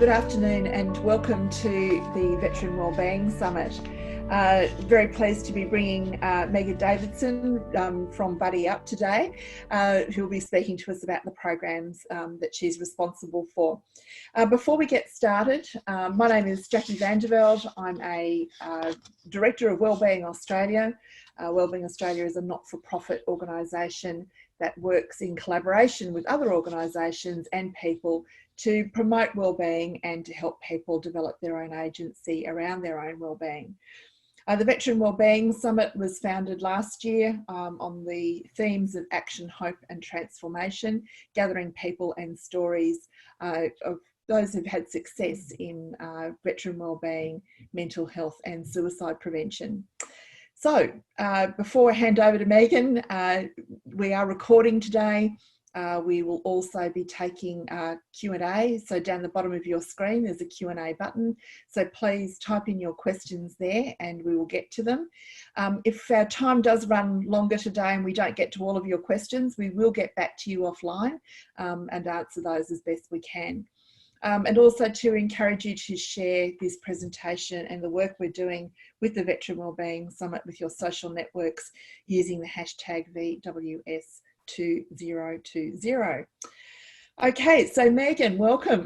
Good afternoon and welcome to the Veteran Wellbeing Summit. Very pleased to be bringing Megan Davidson from Buddy Up today, who will be speaking to us about the programs that she's responsible for. Before we get started, my name is Jackie Vanderveld. I'm a Director of Wellbeing Australia. Wellbeing Australia is a not-for-profit organisation that works in collaboration with other organisations and people to promote wellbeing and to help people develop their own agency around their own wellbeing. The Veteran Wellbeing Summit was founded last year on the themes of action, hope and transformation, gathering people and stories of those who've had success in veteran wellbeing, mental health and suicide prevention. So before I hand over to Megan, we are recording today. We will also be taking Q&A. So down the bottom of your screen, there's a Q&A button. So please type in your questions there and we will get to them. If our time does run longer today and we don't get to all of your questions, we will get back to you offline and answer those as best we can. And also to encourage you to share this presentation and the work we're doing with the Veteran Wellbeing Summit with your social networks using the hashtag VWS2020. Okay, so Megan, welcome.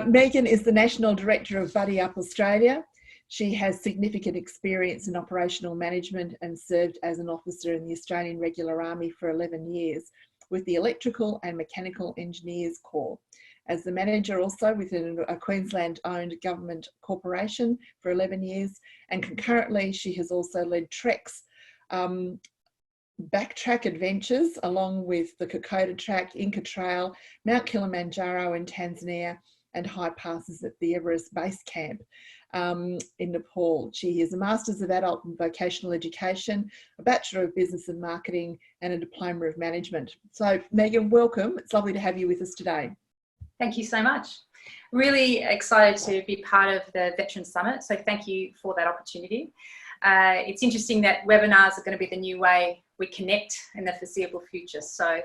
Megan is the National Director of Buddy Up Australia. She has significant experience in operational management and served as an officer in the Australian Regular Army for 11 years with the Electrical and Mechanical Engineers Corps. As the manager also within a Queensland-owned government corporation for 11 years, and concurrently she has also led treks, backtrack adventures along with the Kokoda Track, Inca Trail, Mount Kilimanjaro in Tanzania, and high passes at the Everest Base Camp in Nepal. She is a Masters of Adult and Vocational Education, a Bachelor of Business and Marketing, and a Diploma of Management. So Megan, welcome. It's lovely to have you with us today. Thank you so much. Really excited to be part of the Veteran Summit, so thank you for that opportunity. It's interesting that webinars are going to be the new way we connect in the foreseeable future. So,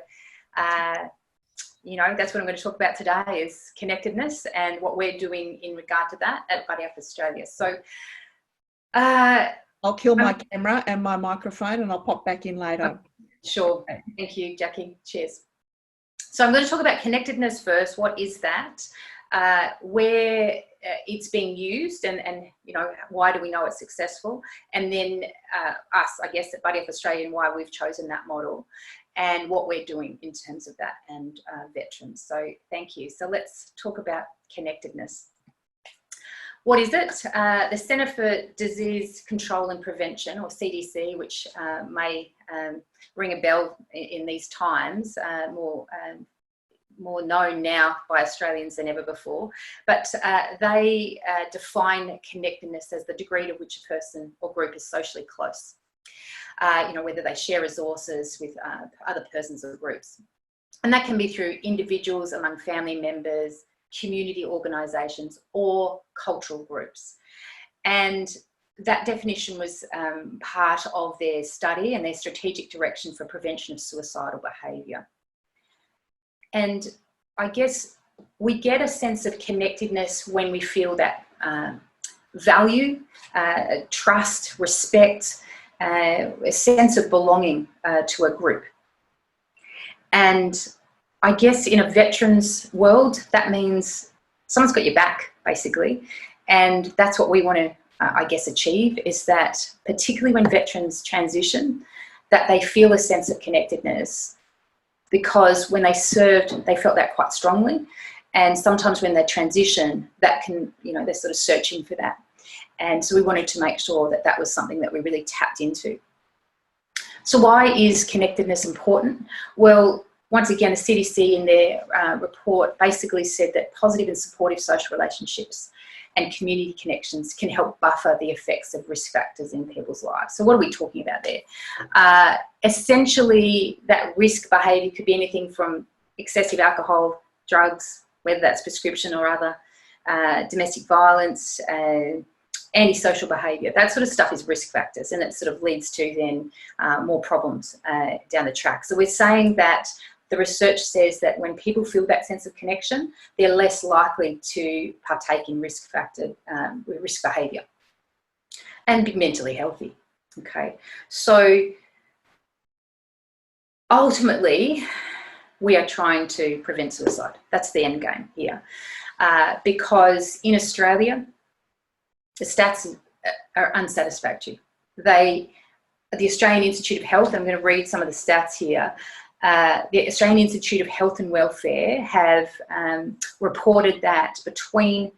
you know, that's what I'm going to talk about today is connectedness and what we're doing in regard to that at Buddy Up Australia. So, I'll kill my camera and my microphone and I'll pop back in later. Sure. Okay. Thank you, Jackie. Cheers. So I'm going to talk about connectedness first. What is that? Where it's being used and you know, why do we know it's successful? And then us, I guess, at Buddy Up Australia and why we've chosen that model and what we're doing in terms of that and veterans. So thank you. So let's talk about connectedness. What is it? The Centre for Disease Control and Prevention, or CDC, which may ring a bell in these times, more known now by Australians than ever before, but they define connectedness as the degree to which a person or group is socially close. You know, whether they share resources with other persons or groups. And that can be through individuals, among family members, community organisations or cultural groups. And that definition was part of their study and their strategic direction for prevention of suicidal behaviour. And I guess we get a sense of connectedness when we feel that value, trust, respect, a sense of belonging to a group. And I guess in a veterans world, that means someone's got your back, basically. And that's what we want to, I guess, achieve, is that particularly when veterans transition, that they feel a sense of connectedness, because when they served, they felt that quite strongly. And sometimes when they transition, that can, you know, they're sort of searching for that. And so we wanted to make sure that that was something that we really tapped into. So why is connectedness important? Well, once again, the CDC in their report basically said that positive and supportive social relationships and community connections can help buffer the effects of risk factors in people's lives. So what are we talking about there? Essentially, that risk behaviour could be anything from excessive alcohol, drugs, whether that's prescription or other, domestic violence, antisocial behaviour. That sort of stuff is risk factors, and it sort of leads to then more problems down the track. So we're saying that the research says that when people feel that sense of connection, they're less likely to partake in risk behaviour and be mentally healthy. Okay, so ultimately, we are trying to prevent suicide. That's the end game here. Because in Australia, the stats are unsatisfactory. The Australian Institute of Health, I'm going to read some of the stats here. The Australian Institute of Health and Welfare have reported that between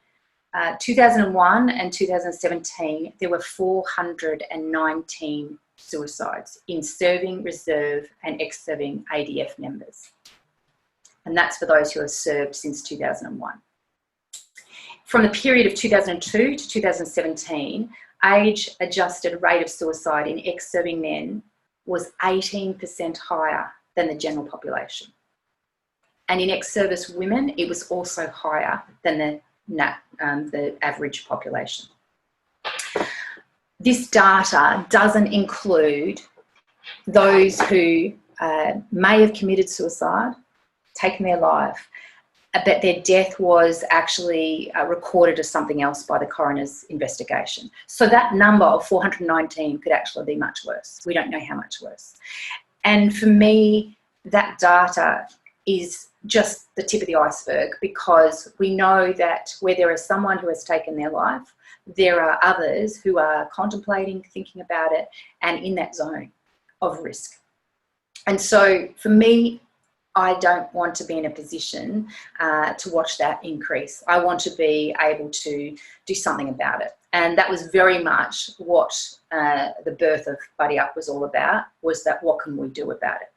2001 and 2017, there were 419 suicides in serving, reserve and ex-serving ADF members. And that's for those who have served since 2001. From the period of 2002 to 2017, age-adjusted rate of suicide in ex-serving men was 18% higher than the general population. And in ex-service women, it was also higher than the average population. This data doesn't include those who may have committed suicide, taken their life, but their death was actually recorded as something else by the coroner's investigation. So that number of 419 could actually be much worse. We don't know how much worse. And for me, that data is just the tip of the iceberg, because we know that where there is someone who has taken their life, there are others who are contemplating, thinking about it, and in that zone of risk. And so for me, I don't want to be in a position to watch that increase. I want to be able to do something about it. And that was very much what the birth of Buddy Up was all about, was that what can we do about it?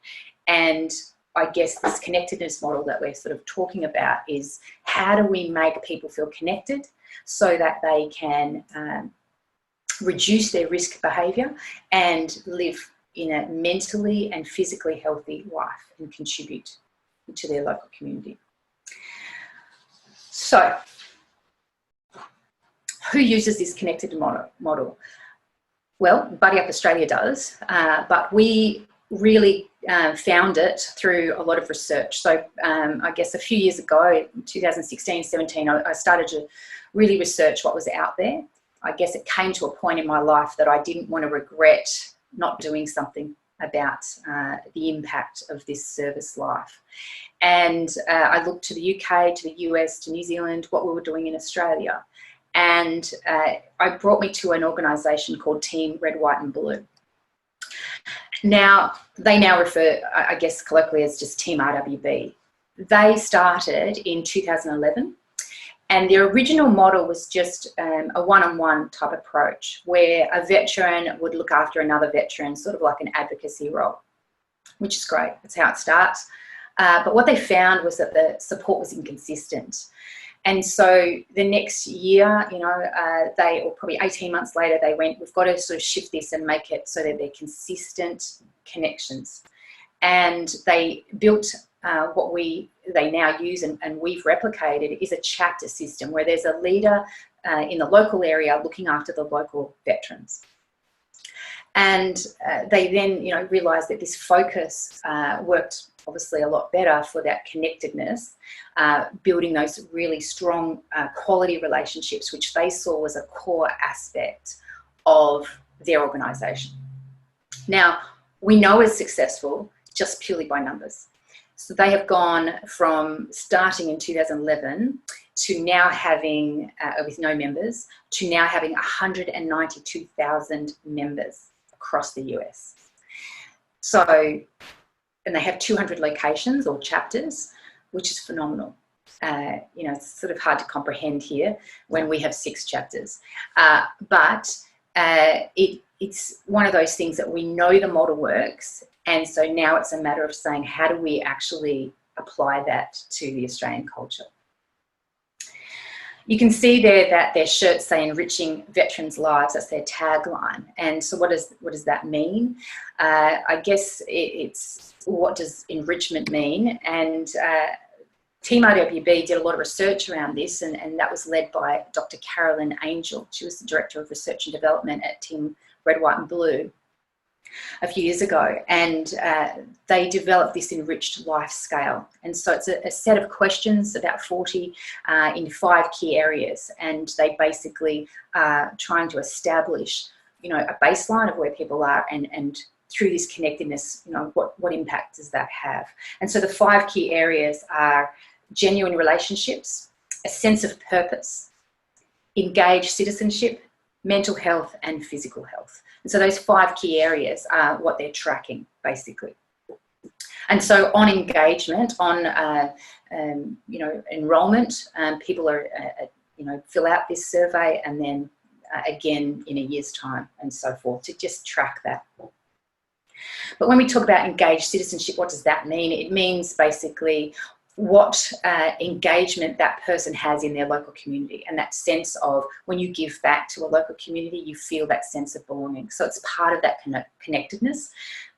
And I guess this connectedness model that we're sort of talking about is, how do we make people feel connected so that they can reduce their risk behaviour and live in a mentally and physically healthy life and contribute to their local community. So, who uses this connected model? Well, Buddy Up Australia does, but we really found it through a lot of research. So I guess a few years ago, 2016, 17, I started to really research what was out there. I guess it came to a point in my life that I didn't want to regret not doing something about the impact of this service life. And I looked to the UK, to the US, to New Zealand, what we were doing in Australia. And it brought me to an organisation called Team Red, White and Blue. Now, they now refer, I guess, colloquially as just Team RWB. They started in 2011. And their original model was just a one-on-one type approach, where a veteran would look after another veteran, sort of like an advocacy role, which is great. That's how it starts. But what they found was that the support was inconsistent. And so the next year, or probably 18 months later, they went, we've got to sort of shift this and make it so that they're consistent connections. And they built what they now use and we've replicated is a chapter system, where there's a leader in the local area looking after the local veterans. And they then, realised that this focus worked obviously a lot better for that connectedness, building those really strong quality relationships, which they saw was a core aspect of their organisation. Now, we know it's successful just purely by numbers. So they have gone from starting in 2011 to now having, with no members, to now having 192,000 members across the US. So, and they have 200 locations or chapters, which is phenomenal. It's sort of hard to comprehend here when we have 6 chapters. But it's one of those things that we know the model works. And so now it's a matter of saying, how do we actually apply that to the Australian culture? You can see there that their shirts say enriching veterans' lives. That's their tagline. And so what does that mean? I guess it's, what does enrichment mean? And Team RWB did a lot of research around this, and that was led by Dr. Carolyn Angel. She was the Director of Research and Development at Team Red, White and Blue. a few years ago, and they developed this enriched life scale. And so it's a set of questions, about 40, in 5 key areas, and they basically are trying to establish, you know, a baseline of where people are, and through this connectedness, you know, what impact does that have? And so the 5 key areas are genuine relationships, a sense of purpose, engaged citizenship, mental health, and physical health. And so those 5 key areas are what they're tracking, basically. And so on engagement, on you know, enrolment, people are you know, fill out this survey, and then again in a year's time, and so forth, to just track that. But when we talk about engaged citizenship, what does that mean? It means basically what engagement that person has in their local community, and that sense of when you give back to a local community, you feel that sense of belonging. So it's part of that connectedness,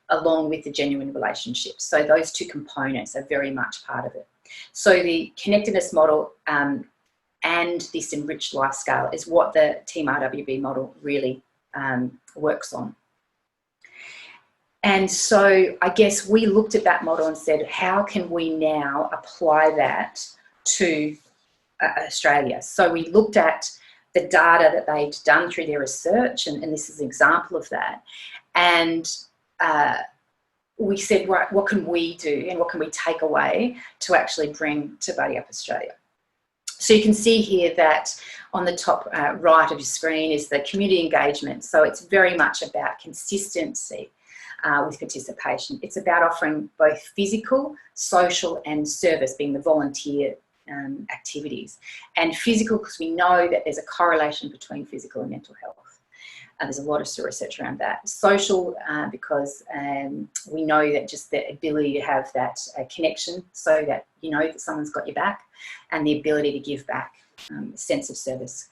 along with the genuine relationships. So those 2 components are very much part of it. So the connectedness model and this enriched life scale is what the Team RWB model really works on. And so I guess we looked at that model and said, how can we now apply that to Australia? So we looked at the data that they'd done through their research, and this is an example of that. And we said, right, what can we do and what can we take away to actually bring to Buddy Up Australia? So you can see here that on the top right of your screen is the community engagement. So it's very much about consistency with participation. It's about offering both physical, social, and service, being the volunteer activities. And physical, because we know that there's a correlation between physical and mental health. There's a lot of research around that. Social, because we know that just the ability to have that connection, so that you know that someone's got your back, and the ability to give back, a sense of service.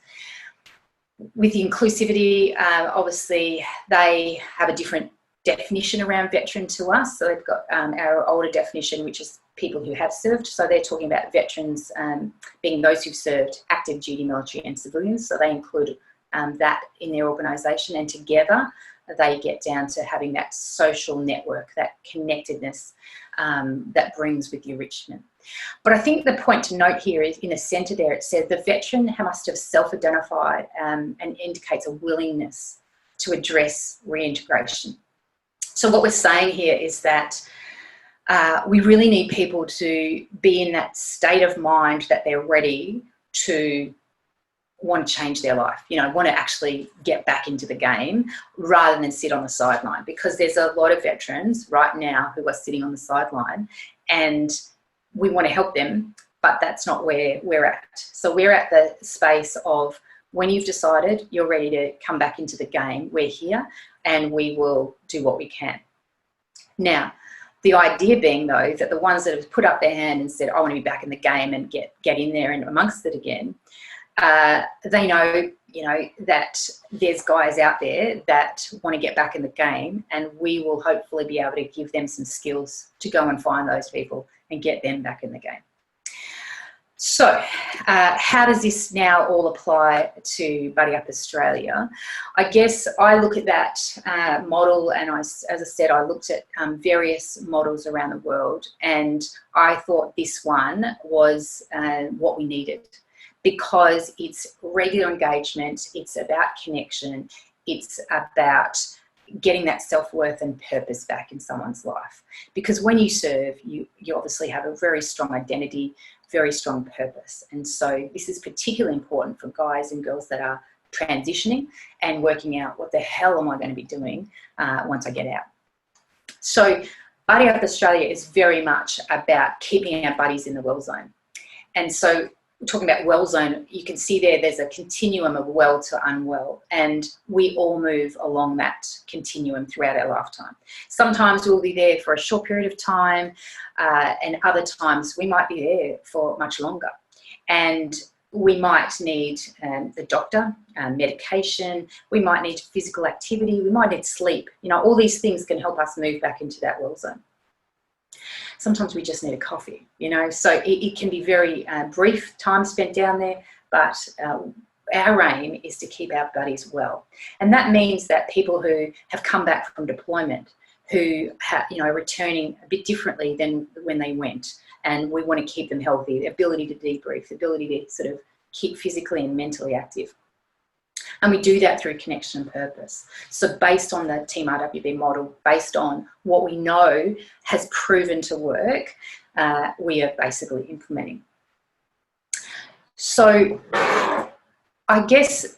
With the inclusivity, obviously they have a different definition around veteran to us. So they've got our older definition, which is people who have served. So they're talking about veterans being those who've served active duty military and civilians. So they include that in their organisation, and together they get down to having that social network, that connectedness that brings with the enrichment. But I think the point to note here is in the centre there, it says the veteran must have self-identified and indicates a willingness to address reintegration. So what we're saying here is that we really need people to be in that state of mind that they're ready to want to change their life, you know, want to actually get back into the game rather than sit on the sideline, because there's a lot of veterans right now who are sitting on the sideline, and we want to help them, but that's not where we're at. So we're at the space of when you've decided you're ready to come back into the game, we're here and we will do what we can. Now, the idea being, though, that the ones that have put up their hand and said, I want to be back in the game and get in there and amongst it again, they know, you know, that there's guys out there that want to get back in the game, and we will hopefully be able to give them some skills to go and find those people and get them back in the game. So how does this now all apply to Buddy Up Australia? I guess I look at that model, and as I said, I looked at various models around the world, and I thought this one was what we needed, because it's regular engagement, it's about connection, it's about getting that self-worth and purpose back in someone's life. Because when you serve, you obviously have a very strong identity, very strong purpose. And so this is particularly important for guys and girls that are transitioning and working out, what the hell am I going to be doing once I get out? So Buddy Up Australia is very much about keeping our buddies in the Wellzone. And so talking about Wellzone, you can see there's a continuum of well to unwell, and we all move along that continuum throughout our lifetime. Sometimes we'll be there for a short period of time, and other times we might be there for much longer. And we might need the doctor, medication, we might need physical activity, we might need sleep. You know, all these things can help us move back into that Wellzone. Sometimes we just need a coffee, you know, so it can be very brief time spent down there, but our aim is to keep our buddies well. And that means that people who have come back from deployment, who are returning a bit differently than when they went, and we want to keep them healthy, the ability to debrief, the ability to sort of keep physically and mentally active. And we do that through connection and purpose. So based on the Team RWB model, based on what we know has proven to work, we are basically implementing. So I guess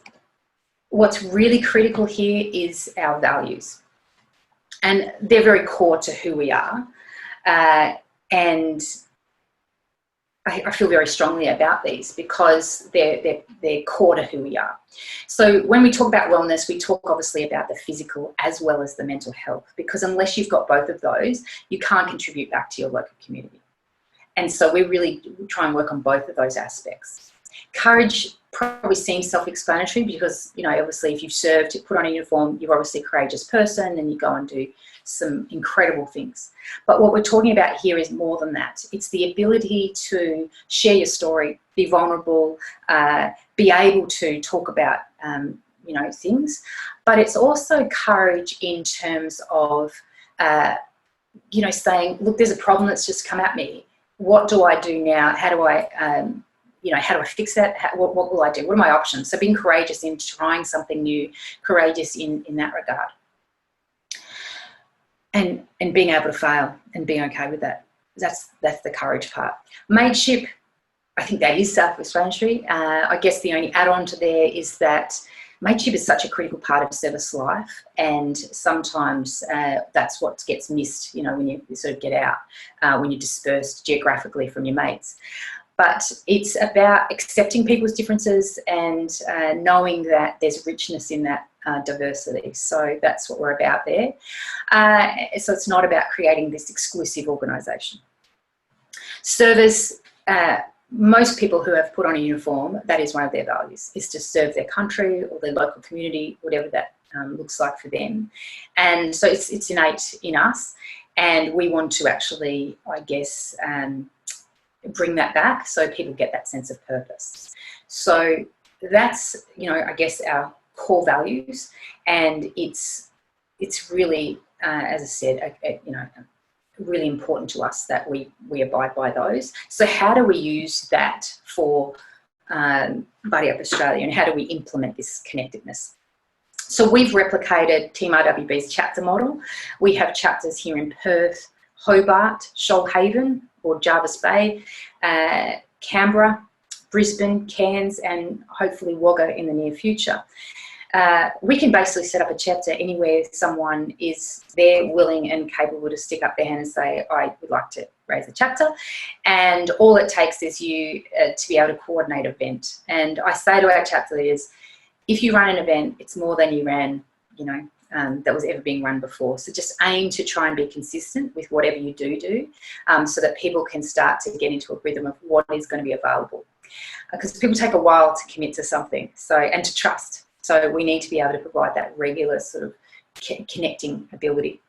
what's really critical here is our values. And they're very core to who we are. And I feel very strongly about these because they're core to who we are. So when we talk about wellness, we talk obviously about the physical as well as the mental health, because unless you've got both of those, you can't contribute back to your local community. And so we really try and work on both of those aspects. Courage probably seems self-explanatory because, obviously if you've served, put on a uniform, you're obviously a courageous person and you go and do some incredible things. But what we're talking about here is more than that. It's the ability to share your story, be vulnerable, be able to talk about, things. But it's also courage in terms of, saying, look, there's a problem that's just come at me. What do I do now? How do I, how do I fix that? What will I do? What are my options? So being courageous in trying something new, courageous in that regard. And being able to fail and being okay with that. That's the courage part. Mateship, I think that is self-explanatory. I guess the only add-on to there is that mateship is such a critical part of service life, and sometimes that's what gets missed, when you sort of get out, when you're dispersed geographically from your mates. But it's about accepting people's differences and knowing that there's richness in that diversity. So that's what we're about there. So it's not about creating this exclusive organisation. Service, most people who have put on a uniform, that is one of their values, is to serve their country or their local community, whatever that looks like for them. And so it's innate in us, and we want to actually, I guess, bring that back so people get that sense of purpose. So that's, I guess, our core values, and it's really, as I said, really important to us that we abide by those. So how do we use that for Buddy Up Australia, and how do we implement this connectedness? So we've replicated Team RWB's chapter model. We have chapters here in Perth, Hobart, Shoalhaven or Jervis Bay, Canberra, Brisbane, Cairns, and hopefully Wagga in the near future. We can basically set up a chapter anywhere someone is there, willing and capable to stick up their hand and say, I would like to raise a chapter. And all it takes is you to be able to coordinate an event. And I say to our chapter leaders, if you run an event, it's more than you ran, that was ever being run before. So just aim to try and be consistent with whatever you do, so that people can start to get into a rhythm of what is going to be available. Because people take a while to commit to something, and to trust. So we need to be able to provide that regular sort of connecting ability.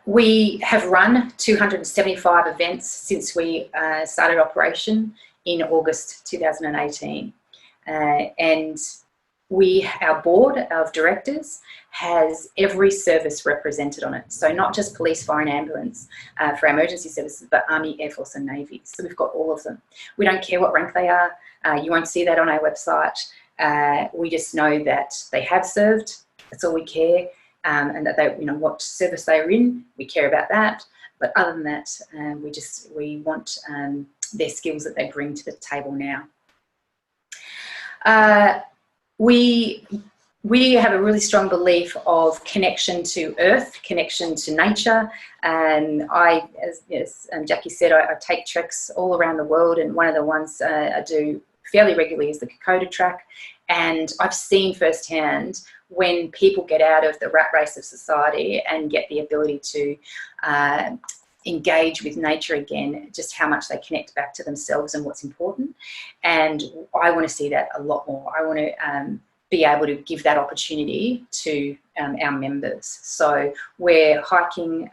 We have run 275 events since we started operation in August 2018. And our board of directors has every service represented on it. So not just police, fire and ambulance for our emergency services, but Army, Air Force and Navy. So we've got all of them. We don't care what rank they are. You won't see that on our website. We just know that they have served. That's all we care. And that they, what service they are in, we care about that. But other than that, we want their skills that they bring to the table now. We have a really strong belief of connection to earth, connection to nature. And as Jackie said, I take treks all around the world, and one of the ones I do fairly regularly is the Kokoda track. And I've seen firsthand when people get out of the rat race of society and get the ability to engage with nature again, just how much they connect back to themselves and what's important. And I want to see that a lot more. I want to be able to give that opportunity to our members. So we're hiking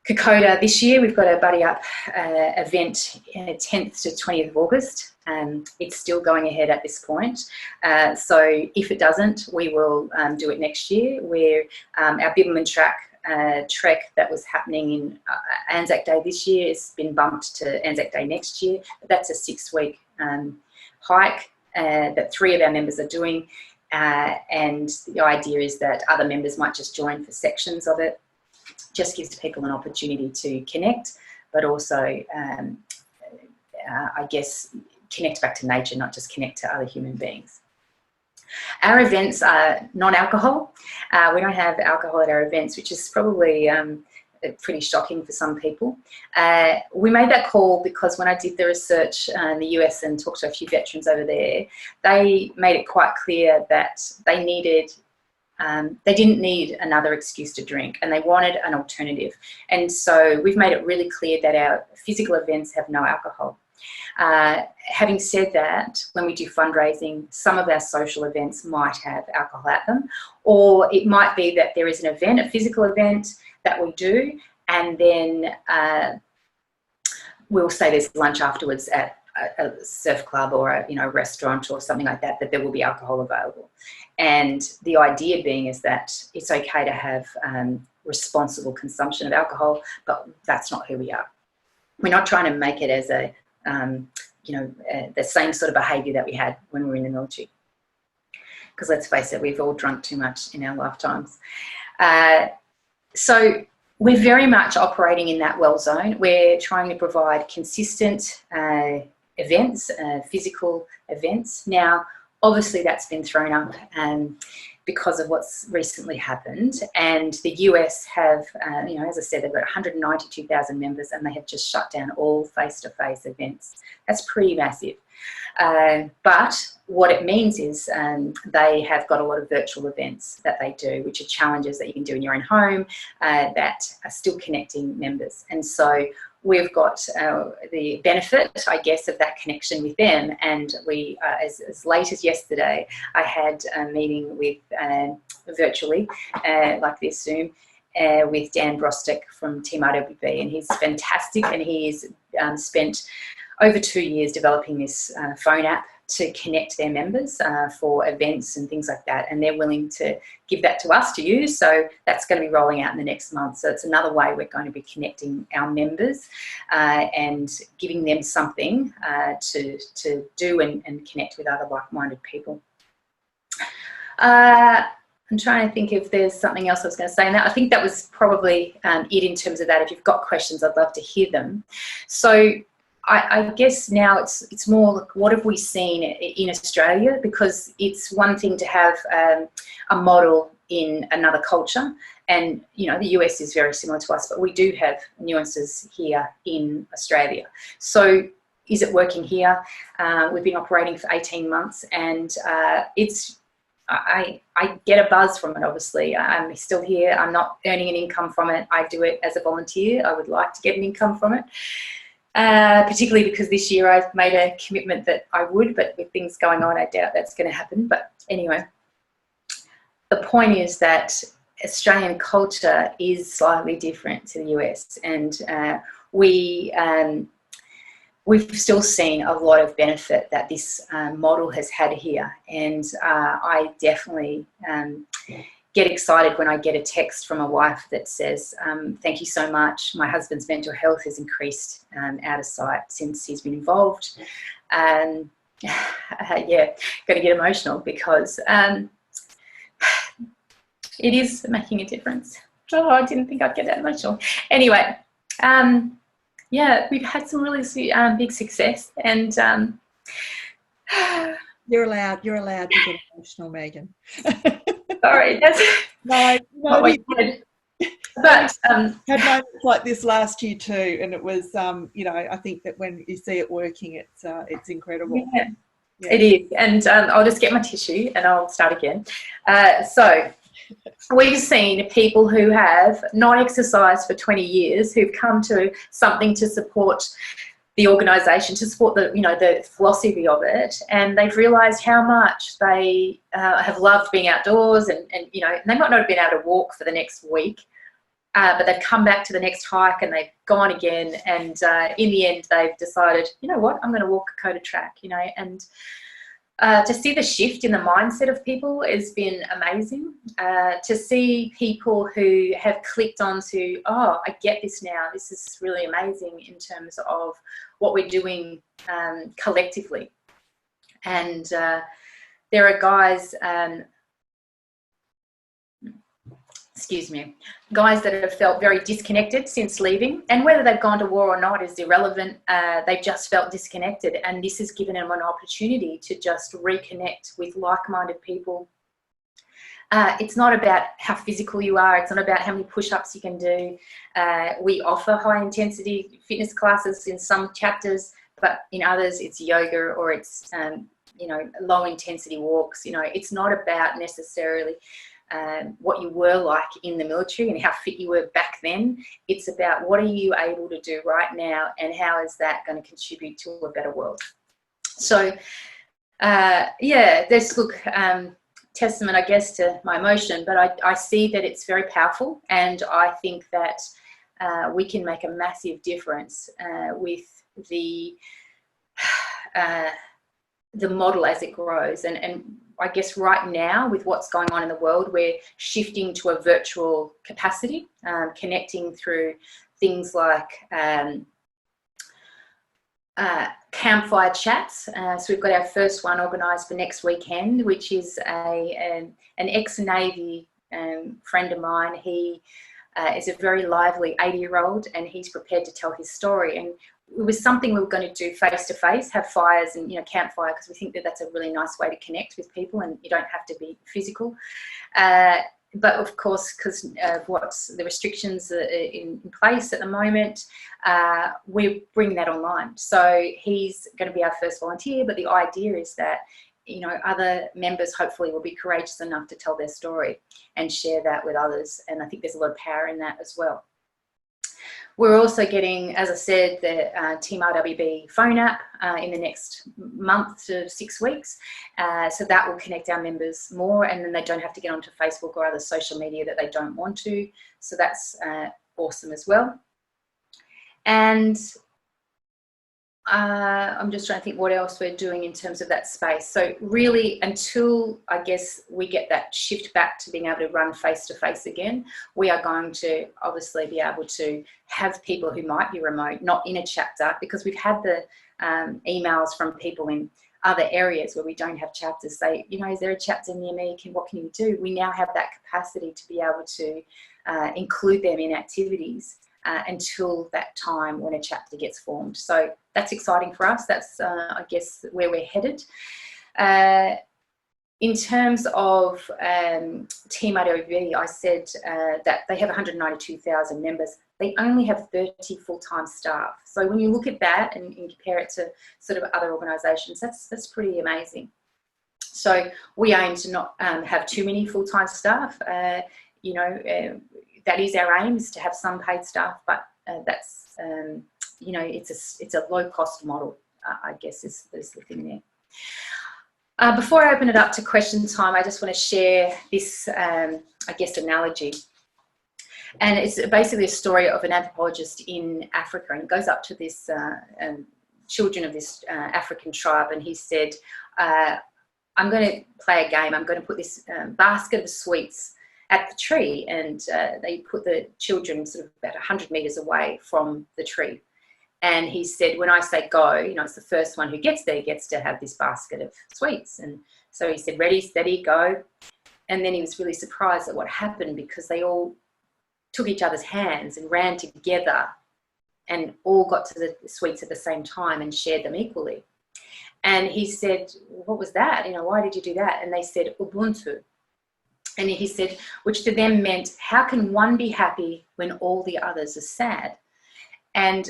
Kokoda this year. We've got a Buddy Up event 10th to 20th of August. It's still going ahead at this point. So if it doesn't, we will do it next year, where our Bibbulmun trek that was happening in Anzac Day this year has been bumped to Anzac Day next year. But that's a 6-week hike that 3 of our members are doing. And the idea is that other members might just join for sections of it. Just gives people an opportunity to connect, but also, I guess, connect back to nature, not just connect to other human beings. Our events are non-alcohol. We don't have alcohol at our events, which is probably pretty shocking for some people. We made that call because when I did the research in the US and talked to a few veterans over there, they made it quite clear that they didn't need another excuse to drink, and they wanted an alternative. And so we've made it really clear that our physical events have no alcohol. Having said that, when we do fundraising, some of our social events might have alcohol at them, or it might be that there is an event, a physical event that we do, and then we'll say there's lunch afterwards at a surf club or a restaurant or something like that, that there will be alcohol available. And the idea being is that it's okay to have responsible consumption of alcohol, but that's not who we are. We're not trying to make it as a the same sort of behaviour that we had when we were in the military. Because let's face it, we've all drunk too much in our lifetimes. So we're very much operating in that well zone. We're trying to provide consistent events, physical events. Now, obviously that's been thrown up because of what's recently happened, and the US have, as I said, they've got 192,000 members, and they have just shut down all face-to-face events. That's pretty massive. But what it means is they have got a lot of virtual events that they do, which are challenges that you can do in your own home that are still connecting members. And so we've got the benefit, I guess, of that connection with them. And we, as late as yesterday, I had a meeting with virtually, like this Zoom, with Dan Brostick from Team RWB, and he's fantastic, and he's spent over 2 years developing this phone app to connect their members for events and things like that, and they're willing to give that to us to use. So that's going to be rolling out in the next month. So it's another way we're going to be connecting our members and giving them something to do and connect with other like-minded people. I'm trying to think if there's something else I was going to say. And I think that was probably it in terms of that. If you've got questions, I'd love to hear them. So I guess now it's more like, what have we seen in Australia? Because it's one thing to have a model in another culture, and the US is very similar to us, but we do have nuances here in Australia. So is it working here? We've been operating for 18 months, and I get a buzz from it, obviously. I'm still here. I'm not earning an income from it. I do it as a volunteer. I would like to get an income from it. Particularly because this year I've made a commitment that I would, but with things going on, I doubt that's going to happen. But anyway, the point is that Australian culture is slightly different to the US, and we've still seen a lot of benefit that this model has had here. And I definitely get excited when I get a text from a wife that says, thank you so much. My husband's mental health has increased out of sight since he's been involved. Yeah, got to get emotional because it is making a difference. Oh, I didn't think I'd get that emotional. Anyway, yeah, we've had some really big success, and you're allowed to get emotional, Megan. Sorry, that's what we did. But had moments like this last year too, and it was, I think that when you see it working, it's incredible. Yeah, it is. And I'll just get my tissue and I'll start again. So we've seen people who have not exercised for 20 years who've come to something to support the organisation, to support the philosophy of it, and they've realised how much they have loved being outdoors, and they might not have been able to walk for the next week, but they've come back to the next hike and they've gone again. And in the end, they've decided, you know what, I'm going to walk a Dakota track, you know. And to see the shift in the mindset of people has been amazing. To see people who have clicked onto, oh, I get this now. This is really amazing in terms of what we're doing collectively. And there are guys, guys that have felt very disconnected since leaving, and whether they've gone to war or not is irrelevant. They've just felt disconnected, and this has given them an opportunity to just reconnect with like-minded people. It's not about how physical you are. It's not about how many push-ups you can do. We offer high-intensity fitness classes in some chapters, but in others it's yoga, or it's you know, low-intensity walks. You know, it's not about necessarily what you were like in the military and how fit you were back then. It's about what are you able to do right now, and how is that going to contribute to a better world. So yeah, this testament, I guess, to my emotion, but I see that it's very powerful, and I think that we can make a massive difference with the model as it grows. And I guess right now, with what's going on in the world, we're shifting to a virtual capacity, connecting through things like Campfire chats. So we've got our first one organised for next weekend, which is an ex-Navy friend of mine. He is a very lively 80-year-old, and he's prepared to tell his story. And it was something we were going to do face-to-face, have fires and, you know, campfire, because we think that that's a really nice way to connect with people, and you don't have to be physical. But of course, because of what's the restrictions in place at the moment, we bring that online. So he's going to be our first volunteer, but the idea is that, you know, other members hopefully will be courageous enough to tell their story and share that with others. And I think there's a lot of power in that as well. We're also getting, as I said, the Team RWB phone app in the next month to 6 weeks. So that will connect our members more, and then they don't have to get onto Facebook or other social media that they don't want to. So that's awesome as well. And I'm just trying to think what else we're doing in terms of that space. So really, until I guess we get that shift back to being able to run face-to-face again, we are going to obviously be able to have people who might be remote, not in a chapter, because we've had the emails from people in other areas where we don't have chapters say, you know, is there a chapter near me? What can you do? We now have that capacity to be able to include them in activities until that time when a chapter gets formed. So that's exciting for us. That's, I guess, where we're headed. In terms of Team RWB, I said that they have 192,000 members. They only have 30 full-time staff. So when you look at that and compare it to sort of other organisations, that's pretty amazing. So we aim to not have too many full-time staff. You know, that is our aim, is to have some paid staff, but that's, you know, it's a low-cost model, I guess is the thing there. Before I open it up to question time, I just want to share this, I guess, analogy. And it's basically a story of an anthropologist in Africa, and it goes up to this children of this African tribe, and he said, I'm going to play a game. I'm going to put this basket of sweets at the tree, and they put the children sort of about 100 metres away from the tree. And he said, when I say go, you know, it's the first one who gets there gets to have this basket of sweets. And so he said, ready, steady, go. And then he was really surprised at what happened, because they all took each other's hands and ran together and all got to the sweets at the same time and shared them equally. And he said, what was that? You know, why did you do that? And they said, Ubuntu. And he said, which to them meant, how can one be happy when all the others are sad? And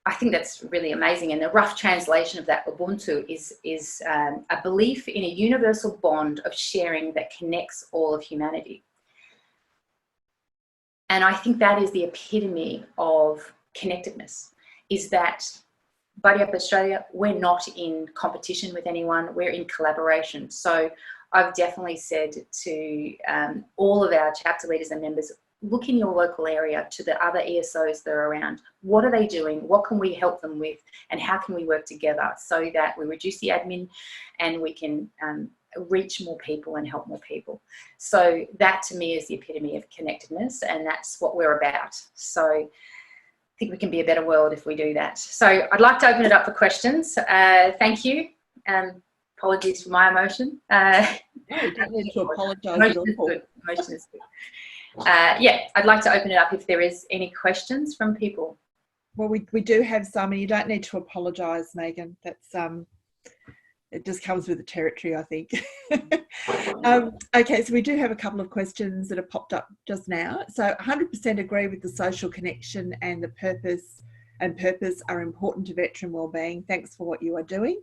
I think that's really amazing. And the rough translation of that Ubuntu is a belief in a universal bond of sharing that connects all of humanity. And I think that is the epitome of connectedness, is that Buddy Up Australia, we're not in competition with anyone, we're in collaboration. So I've definitely said to all of our chapter leaders and members, look in your local area to the other ESOs that are around. What are they doing? What can we help them with? And how can we work together so that we reduce the admin and we can reach more people and help more people? So that to me is the epitome of connectedness, and that's what we're about. So I think we can be a better world if we do that. So I'd like to open it up for questions. Thank you. Apologies for my emotion. No, you don't need to apologise at all. Emotion is good. Yeah, I'd like to open it up if there is any questions from people. Well, we do have some, and you don't need to apologise, Megan. That's it just comes with the territory, I think. Okay, so we do have a couple of questions that have popped up just now. So 100% agree with the social connection and the purpose are important to veteran wellbeing. Thanks for what you are doing.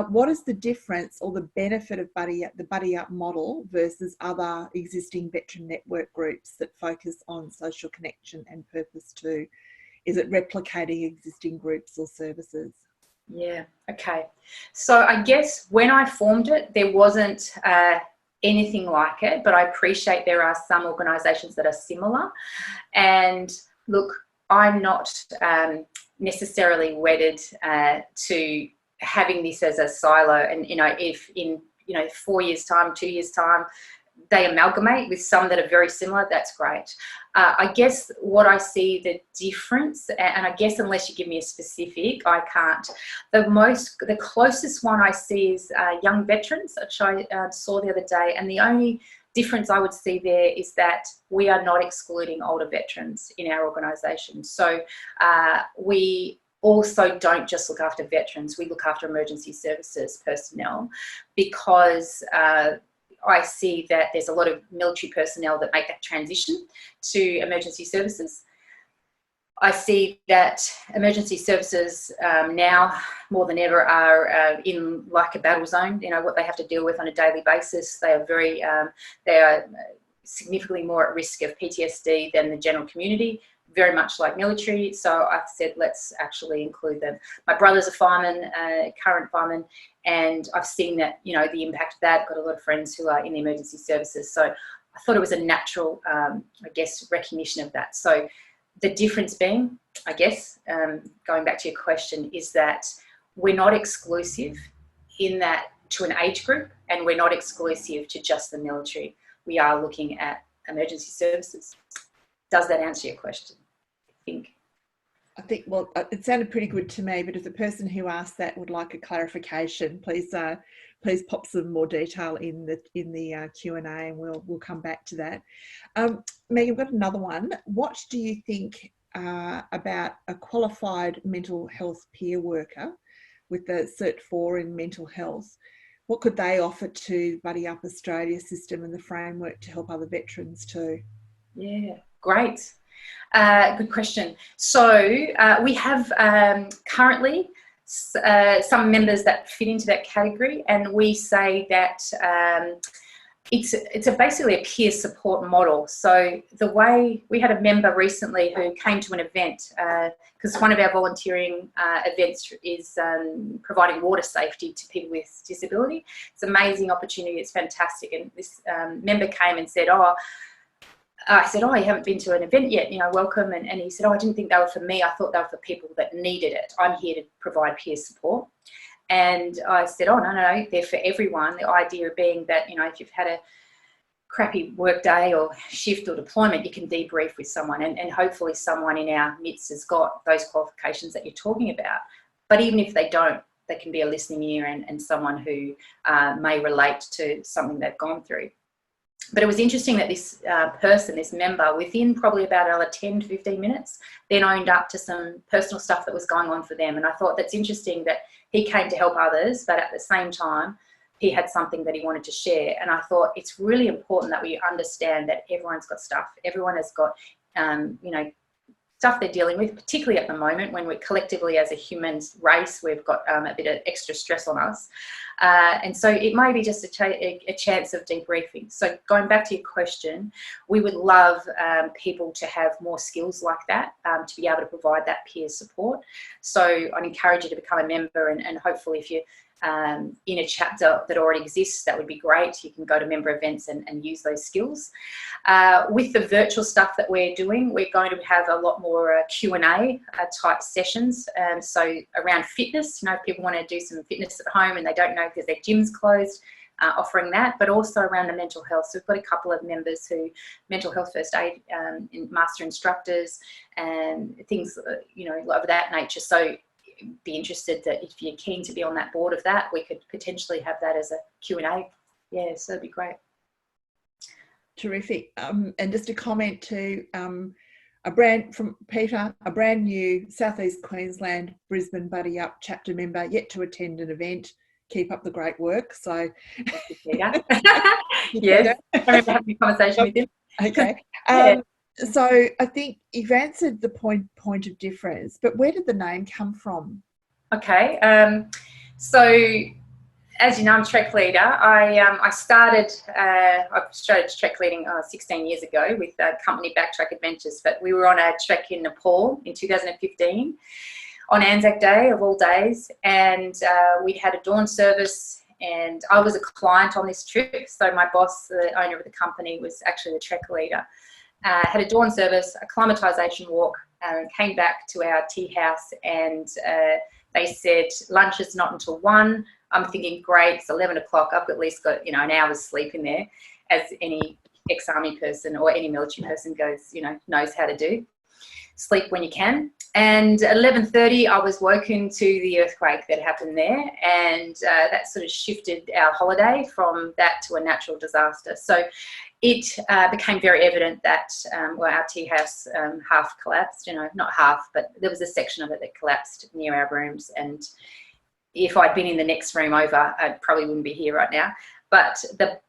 What is the difference or the benefit of the Buddy Up model versus other existing veteran network groups that focus on social connection and purpose too? Is it replicating existing groups or services? Yeah, okay. So I guess when I formed it, there wasn't anything like it, but I appreciate there are some organisations that are similar. And look, I'm not necessarily wedded to having this as a silo, and if in 4 years time, 2 years time they amalgamate with some that are very similar, that's great. I guess what I see the difference, and I guess unless you give me a specific, I can't. The closest one I see is young veterans, which I saw the other day, and the only difference I would see there is that we are not excluding older veterans in our organisation. So we also don't just look after veterans, we look after emergency services personnel, because I see that there's a lot of military personnel that make that transition to emergency services. I see that emergency services now more than ever are in like a battle zone. What they have to deal with on a daily basis. They are significantly more at risk of PTSD than the general community, very much like military. So I said, let's actually include them. My brother's a fireman, current fireman, and I've seen that, the impact of that. I've got a lot of friends who are in the emergency services. So I thought it was a natural, recognition of that. So the difference being, I guess, going back to your question, is that we're not exclusive in that to an age group, and we're not exclusive to just the military. We are looking at emergency services. Does that answer your question? I think. Well, it sounded pretty good to me, but if the person who asked that would like a clarification, please pop some more detail in the Q&A, and we'll come back to that. Megan, I've got another one. What do you think about a qualified mental health peer worker with the Cert 4 in mental health? What could they offer to Buddy Up Australia system and the framework to help other veterans too? Yeah, great. Good question. So we have currently some members that fit into that category, and we say that it's basically a peer support model. So the way we had a member recently who came to an event, because one of our volunteering events is providing water safety to people with disability. It's an amazing opportunity. It's fantastic. And this member came and said, I said, you haven't been to an event yet, welcome. And he said, I didn't think they were for me. I thought they were for people that needed it. I'm here to provide peer support. And I said, no, they're for everyone. The idea being that, if you've had a crappy work day or shift or deployment, you can debrief with someone, and hopefully someone in our midst has got those qualifications that you're talking about. But even if they don't, they can be a listening ear and someone who may relate to something they've gone through. But it was interesting that this this member, within probably about another 10 to 15 minutes, then owned up to some personal stuff that was going on for them. And I thought that's interesting that he came to help others, but at the same time, he had something that he wanted to share. And I thought it's really important that we understand that everyone's got stuff. Everyone has got, stuff they're dealing with, particularly at the moment when we're collectively as a human race, we've got a bit of extra stress on us. And so it may be just a chance of debriefing. So going back to your question, we would love people to have more skills like that, to be able to provide that peer support. So I'd encourage you to become a member, and hopefully if you in a chapter that already exists, that would be great. You can go to member events and use those skills. With the virtual stuff that we're doing, we're going to have a lot more Q&A type sessions. So around fitness, if people want to do some fitness at home and they don't know because their gym's closed, offering that, but also around the mental health. So we've got a couple of members who mental health first aid master instructors and things, of that nature. So be interested that if you're keen to be on that board of that, we could potentially have that as a Q&A. Yeah, so that'd be great. Terrific. And just a comment to a brand from Peter, a brand new Southeast Queensland Brisbane Buddy Up chapter member, yet to attend an event. Keep up the great work. So, yes, I remember having a conversation with him. Okay. Yeah. So I think you've answered the point of difference, but where did the name come from? Okay. So as you know, I'm trek leader. I started trek leading 16 years ago with company Backtrack Adventures, but we were on a trek in Nepal in 2015 on Anzac Day of all days, and we had a dawn service, and I was a client on this trip. So my boss, the owner of the company, was actually the trek leader. Had a dawn service, a acclimatisation walk, came back to our tea house, and they said lunch is not until 1. I'm thinking, great, it's 11 o'clock. I've at least got an hour's sleep in there, as any ex-army person or any military person knows how to do. Sleep when you can. And at 11:30, I was woken to the earthquake that happened there, and that sort of shifted our holiday from that to a natural disaster. So it became very evident that our tea house half collapsed, not half, but there was a section of it that collapsed near our rooms. And if I'd been in the next room over, I probably wouldn't be here right now. But the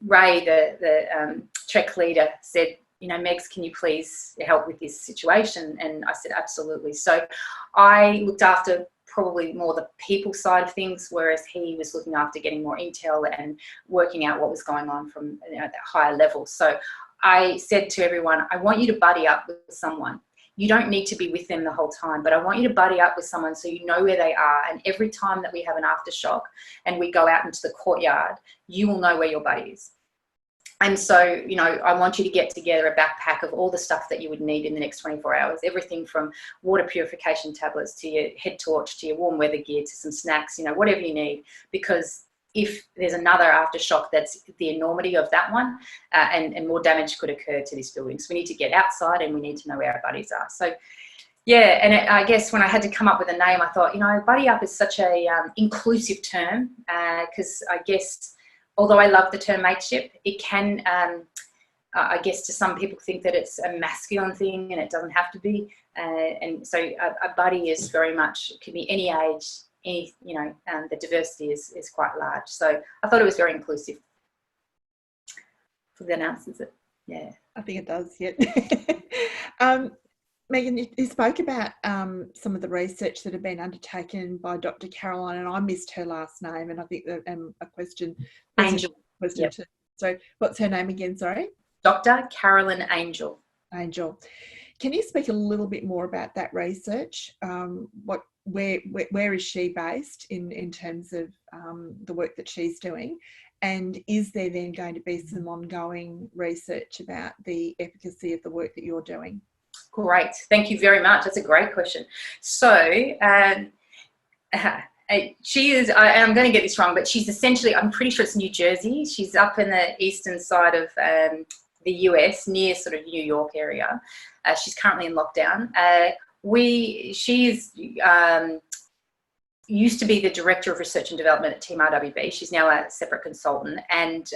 Ray, the trek leader, said, Megs, can you please help with this situation? And I said, absolutely. So I looked after probably more the people side of things, whereas he was looking after getting more intel and working out what was going on from that higher level. So I said to everyone, I want you to buddy up with someone. You don't need to be with them the whole time, but I want you to buddy up with someone so you know where they are. And every time that we have an aftershock and we go out into the courtyard, you will know where your buddy is. And so, I want you to get together a backpack of all the stuff that you would need in the next 24 hours, everything from water purification tablets to your head torch, to your warm weather gear, to some snacks, whatever you need, because if there's another aftershock that's the enormity of that one, and more damage could occur to this building. So we need to get outside and we need to know where our buddies are. So, yeah, and I guess when I had to come up with a name, I thought, buddy up is such a inclusive term, because I guess, although I love the term mateship, it can, I guess, to some people think that it's a masculine thing, and it doesn't have to be. And so a buddy is very much, it could be any age, the diversity is quite large. So I thought it was very inclusive. That answers it. Yeah. I think it does, yeah. Megan, you spoke about some of the research that had been undertaken by Dr. Carolyn, and I missed her last name, and I think that a question. Angel. Yep. Too. So what's her name again, sorry? Dr. Carolyn Angel. Angel. Can you speak a little bit more about that research? Where is she based in terms of the work that she's doing? And is there then going to be some ongoing research about the efficacy of the work that you're doing? Great. Thank you very much. That's a great question. So she is, I'm going to get this wrong, but she's essentially, I'm pretty sure it's New Jersey. She's up in the eastern side of the US, near sort of New York area. She's currently in lockdown. She is used to be the Director of Research and Development at Team RWB. She's now a separate consultant, and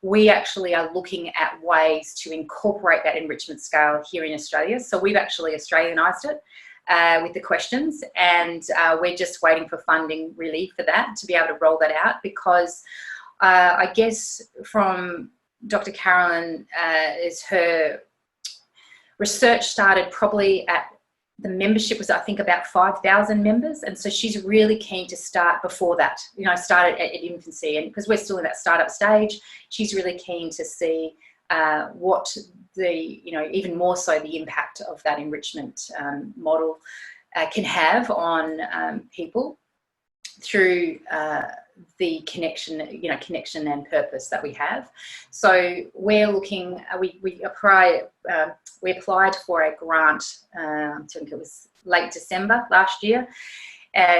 we actually are looking at ways to incorporate that enrichment scale here in Australia. So we've actually Australianised it with the questions, and we're just waiting for funding really for that, to be able to roll that out, because I guess from Dr. Carolyn, is her research started probably at, the membership was, I think, about 5,000 members. And so she's really keen to start before that, start at infancy. And because we're still in that startup stage, she's really keen to see what the, even more so the impact of that enrichment model can have on people. through the connection and purpose that we have. So we're looking, we applied for a grant, I think it was late December last year.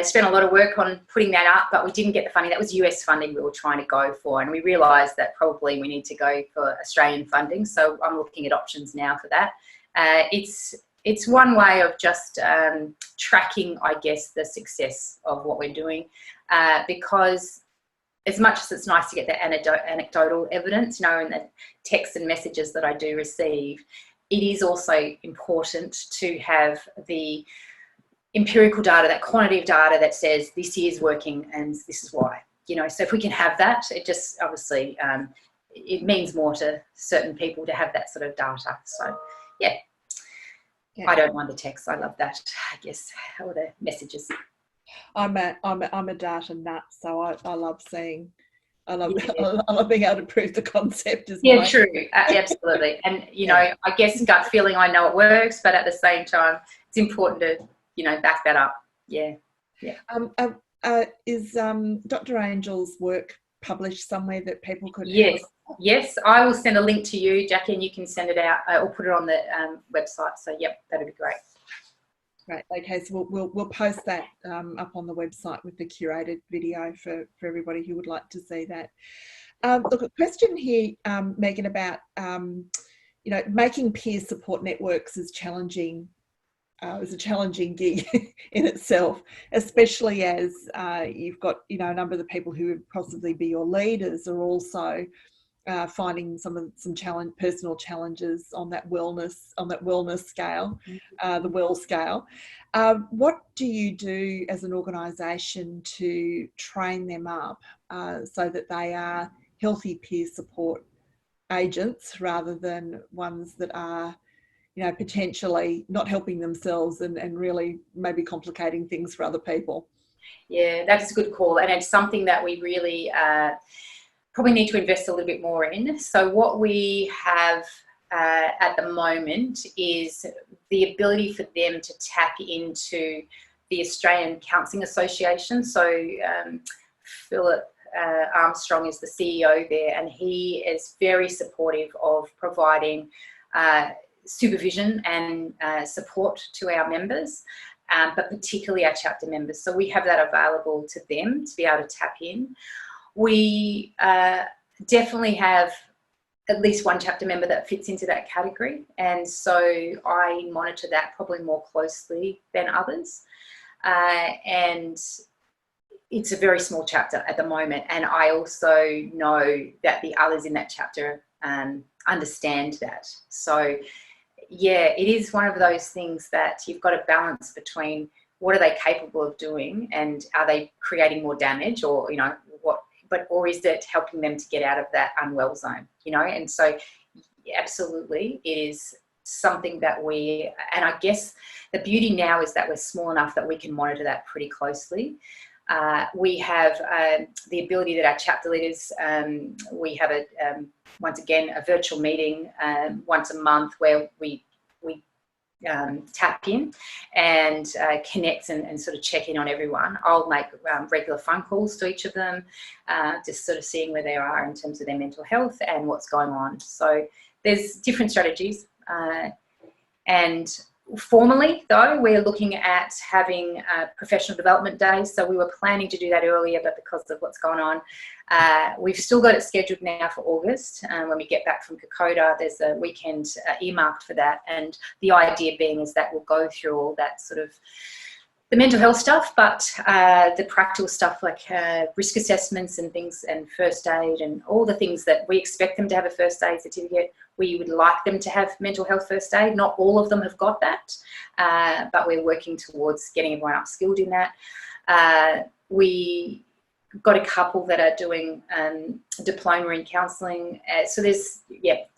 Spent a lot of work on putting that up, but we didn't get the funding. That was US funding we were trying to go for, and we realised that probably we need to go for Australian funding. So I'm looking at options now for that. It's one way of just tracking, I guess, the success of what we're doing, because as much as it's nice to get the anecdotal evidence, and the texts and messages that I do receive, it is also important to have the empirical data, that quantitative data that says this is working and this is why. So if we can have that, it just obviously it means more to certain people to have that sort of data. So yeah. I don't mind the text. I love that, I guess, or the messages. I'm a data nut, so I love seeing. I love being able to prove the concept as well. Yeah, true, absolutely. And I guess gut feeling, I know it works, but at the same time, it's important to back that up. Yeah. Is Dr. Angel's work published somewhere that people could? Yes, I will send a link to you, Jackie, and you can send it out or put it on the website. So, yep, that'd be great. Great. Okay, so we'll post that up on the website with the curated video for everybody who would like to see that. Look, a question here, Megan, about making peer support networks is challenging. It's a challenging gig in itself, especially as you've got a number of the people who would possibly be your leaders are also finding some personal challenges on that wellness scale, the well scale. What do you do as an organisation to train them up so that they are healthy peer support agents rather than ones that are potentially not helping themselves and really maybe complicating things for other people? Yeah, that's a good call, and it's something that we really probably need to invest a little bit more in. So what we have at the moment is the ability for them to tap into the Australian Counselling Association. So Philip Armstrong is the CEO there, and he is very supportive of providing supervision and support to our members, but particularly our chapter members. So we have that available to them to be able to tap in. We definitely have at least one chapter member that fits into that category, and so I monitor that probably more closely than others. And it's a very small chapter at the moment, and I also know that the others in that chapter understand that. So yeah, it is one of those things that you've got to balance between what are they capable of doing and are they creating more damage, or or is it helping them to get out of that unwell zone, and so absolutely it is something that and I guess the beauty now is that we're small enough that we can monitor that pretty closely. We have the ability that our chapter leaders, we have once again a virtual meeting once a month where we tap in and connect and sort of check in on everyone. I'll make regular phone calls to each of them, just sort of seeing where they are in terms of their mental health and what's going on. So there's different strategies. And formally, though, we're looking at having professional development days. So we were planning to do that earlier, but because of what's going on, we've still got it scheduled now for August. When we get back from Kokoda, there's a weekend earmarked for that. And the idea being is that we'll go through all that sort of the mental health stuff, but the practical stuff like risk assessments and things and first aid and all the things that we expect them to have a first aid certificate. We would like them to have mental health first aid. Not all of them have got that, but we're working towards getting everyone upskilled in that. We got a couple that are doing diploma in counselling. So there's,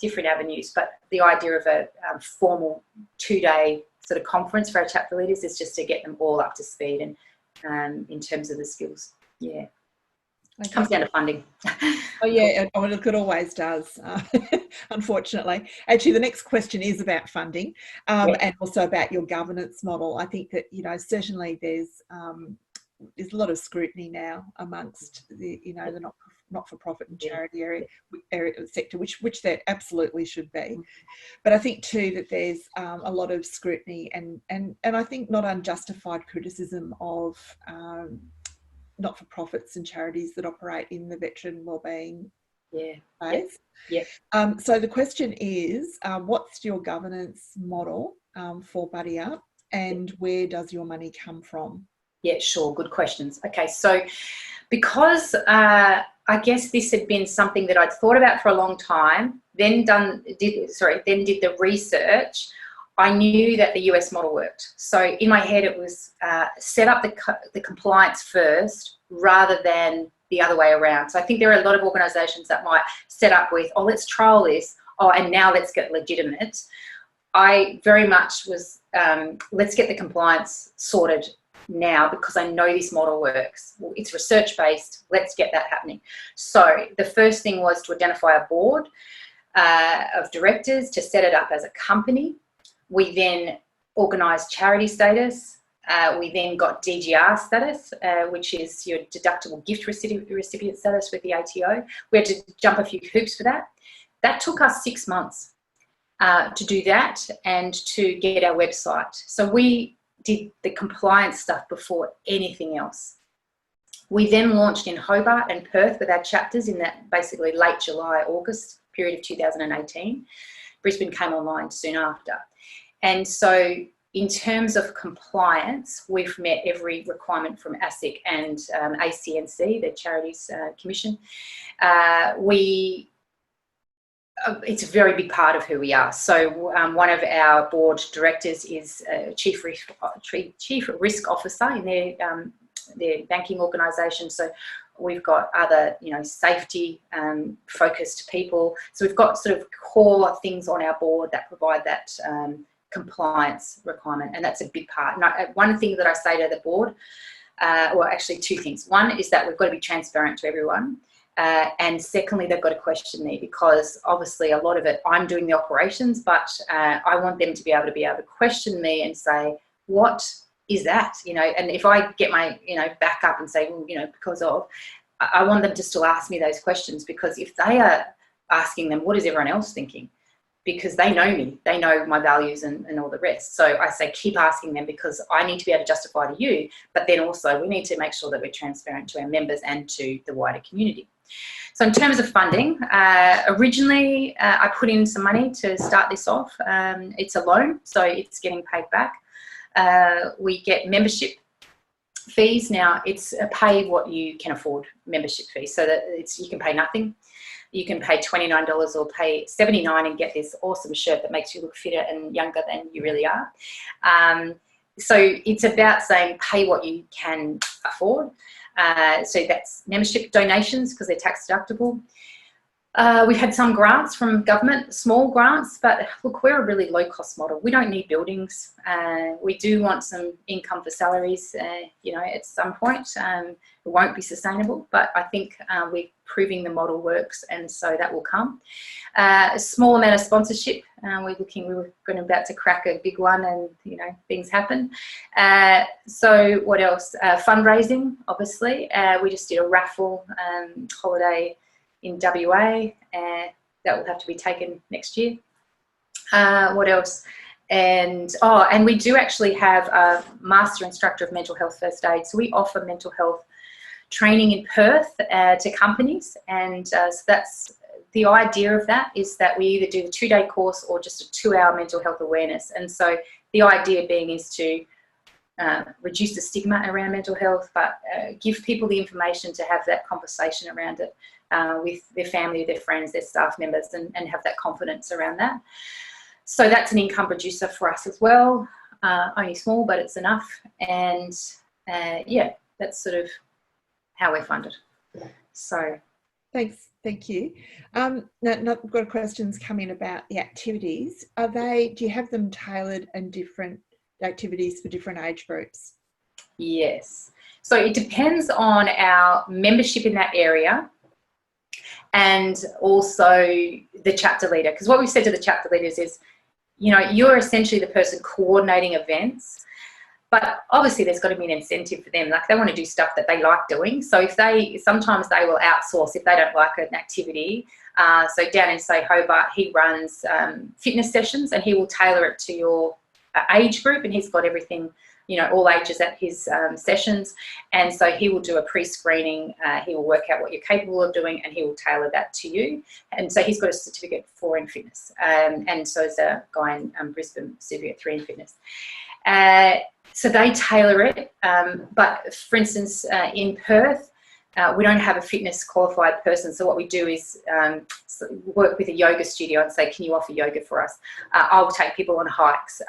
different avenues, but the idea of a formal 2-day sort of conference for our chapter leaders is just to get them all up to speed and in terms of the skills. Yeah. Okay. Comes down to funding. Oh yeah, look, it always does, unfortunately. Actually, the next question is about funding and also about your governance model. I think that, certainly there's there's a lot of scrutiny now amongst the, you know, the not-for-profit and charity area sector, which there absolutely should be. But I think too that there's a lot of scrutiny and I think not unjustified criticism of not-for-profits and charities that operate in the veteran wellbeing space. So the question is, what's your governance model for Buddy Up, and where does your money come from? Yeah, sure. Good questions. Okay, so because I guess this had been something that I'd thought about for a long time, then did the research, I knew that the US model worked. So in my head, it was set up the compliance first rather than the other way around. So I think there are a lot of organisations that might set up with, oh, let's trial this, oh, and now let's get legitimate. I very much was, let's get the compliance sorted now because I know this model works. Well, it's research-based, let's get that happening. So the first thing was to identify a board of directors to set it up as a company. We then organised charity status. We then got DGR status, which is your deductible gift recipient status with the ATO. We had to jump a few hoops for that. That took us 6 months to do that and to get our website. So we did the compliance stuff before anything else. We then launched in Hobart and Perth with our chapters in that basically late July, August period of 2018. Brisbane came online soon after. And so in terms of compliance, we've met every requirement from ASIC and ACNC, the Charities Commission. It's a very big part of who we are. So one of our board directors is Chief Risk Officer in their banking organisation. So we've got other, you know, safety focused people. So we've got sort of core things on our board that provide that compliance requirement, and that's a big part. And one thing that I say to the board, well, actually two things. One is that we've got to be transparent to everyone. And secondly, they've got to question me because obviously a lot of it, I'm doing the operations, but I want them to be able to question me and say, what is that? You know, and if I get my, you know, back up and say, well, you know, because of, I want them to still ask me those questions, because if they are asking them, what is everyone else thinking? Because they know me, they know my values and all the rest. So I say, keep asking them, because I need to be able to justify to you, but then also we need to make sure that we're transparent to our members and to the wider community. So in terms of funding, originally I put in some money to start this off. It's a loan, so it's getting paid back. We get membership fees. Now it's a pay what you can afford membership fees, so that you can pay nothing. You can pay $29 or pay $79 and get this awesome shirt that makes you look fitter and younger than you really are. So it's about saying pay what you can afford. So that's membership donations, because they're tax deductible. We've had some grants from government, small grants, but look, we're a really low cost model. We don't need buildings. We do want some income for salaries, you know, at some point. It won't be sustainable, but I think we're proving the model works, and so that will come. A small amount of sponsorship. We were about to crack a big one, and you know, things happen. So what else? Fundraising, obviously. We just did a raffle holiday in WA, that will have to be taken next year. What else? And we do actually have a master instructor of mental health first aid. So we offer mental health training in Perth to companies, and so that's the idea of that, is that we either do the 2-day course or just a 2-hour mental health awareness. And so the idea being is to reduce the stigma around mental health, but give people the information to have that conversation around it with their family, their friends, their staff members, and have that confidence around that. So that's an income producer for us as well. Only small, but it's enough. And yeah, that's sort of how we're funded. So thanks, thank you. Now I've got questions coming about the activities. Do you have them tailored and different activities for different age groups? Yes. So it depends on our membership in that area, and also the chapter leader. Because what we've said to the chapter leaders is, you know, you're essentially the person coordinating events. But obviously there's got to be an incentive for them. Like, they want to do stuff that they like doing. So sometimes they will outsource if they don't like an activity. So down in, say, Hobart, he runs fitness sessions, and he will tailor it to your age group, and he's got everything, all ages at his sessions. And so he will do a pre-screening, he will work out what you're capable of doing, and he will tailor that to you. And so he's got a certificate 4 in fitness, and so is a guy in Brisbane, certificate 3 in fitness. So they tailor it, but for instance, in Perth, we don't have a fitness qualified person. So what we do is work with a yoga studio and say, can you offer yoga for us? I'll take people on hikes.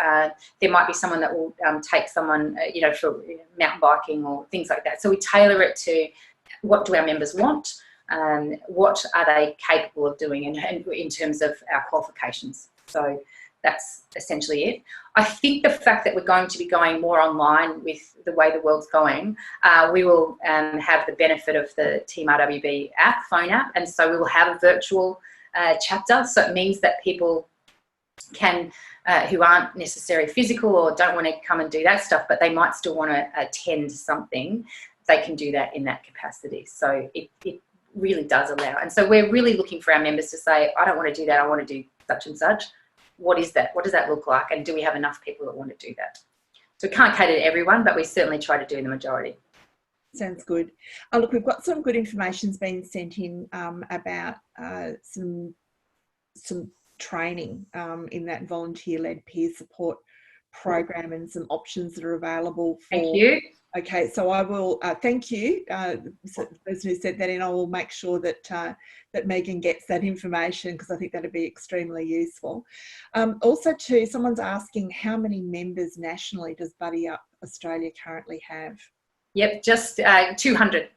There might be someone that will take someone, for mountain biking or things like that. So we tailor it to what do our members want, what are they capable of doing, and in terms of our qualifications. So that's essentially it. I think the fact that we're going to be going more online with the way the world's going, we will have the benefit of the Team RWB app, phone app, and so we will have a virtual chapter. So it means that people can, who aren't necessarily physical or don't want to come and do that stuff, but they might still want to attend something, they can do that in that capacity. So it really does allow. And so we're really looking for our members to say, I don't want to do that, I want to do such and such. What is that? What does that look like? And do we have enough people that want to do that? So we can't cater to everyone, but we certainly try to do the majority. Sounds good. Look, we've got some good information's been sent in about some training in that volunteer-led peer support program, and some options that are available for. Thank you. Okay, so I will thank you, the person who said that, and I will make sure that that Megan gets that information, because I think that'd be extremely useful. Also, too, someone's asking, how many members nationally does Buddy Up Australia currently have? Yep, just 200.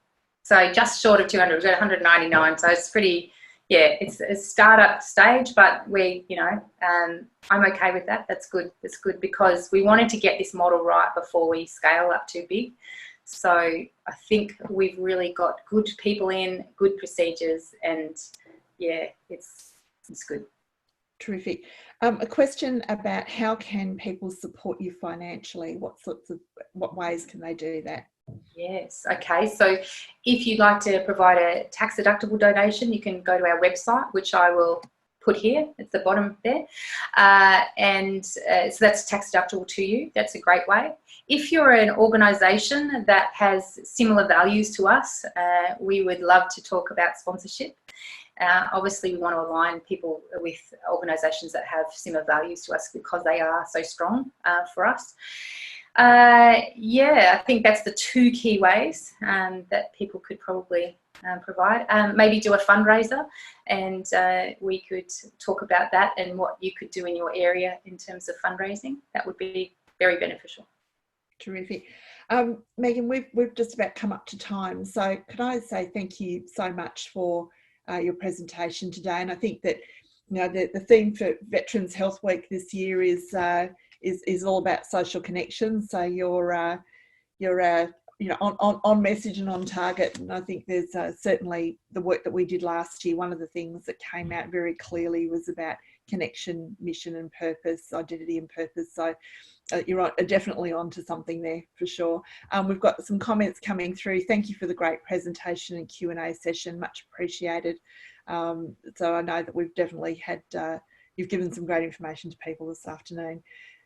So just short of 200. We've got 199. So it's pretty. Yeah, it's a startup stage, but I'm okay with that. That's good. That's good, because we wanted to get this model right before we scale up too big. So I think we've really got good people in, good procedures, and yeah, it's good. Terrific. A question about how can people support you financially? What ways can they do that? Yes. Okay. So if you'd like to provide a tax deductible donation, you can go to our website, which I will put here. It's the bottom there. So that's tax deductible to you. That's a great way. If you're an organisation that has similar values to us, we would love to talk about sponsorship. Obviously, we want to align people with organisations that have similar values to us, because they are so strong for us. Yeah, I think that's the 2 key ways that people could probably provide. Maybe do a fundraiser, and we could talk about that and what you could do in your area in terms of fundraising. That would be very beneficial. Terrific. Megan, we've just about come up to time, so could I say thank you so much for your presentation today. And I think that the theme for Veterans Health Week this year is all about social connections. So you're on message and on target. And I think there's certainly the work that we did last year. One of the things that came out very clearly was about connection, mission and purpose, identity and purpose. So you're definitely onto something there for sure. We've got some comments coming through. Thank you for the great presentation and Q&A session, much appreciated. So I know that we've definitely had, you've given some great information to people this afternoon.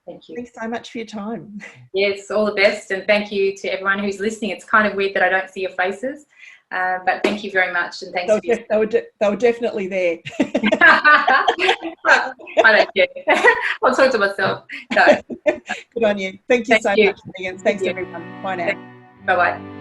Thank you. Thanks so much for your time. Yes, all the best, and thank you to everyone who's listening. It's kind of weird that I don't see your faces, but thank you very much, and thanks. They were definitely there. I don't care. I'll talk to myself. No. Good on you. Thank you so much, Megan. Thanks everyone. Bye now. Bye bye.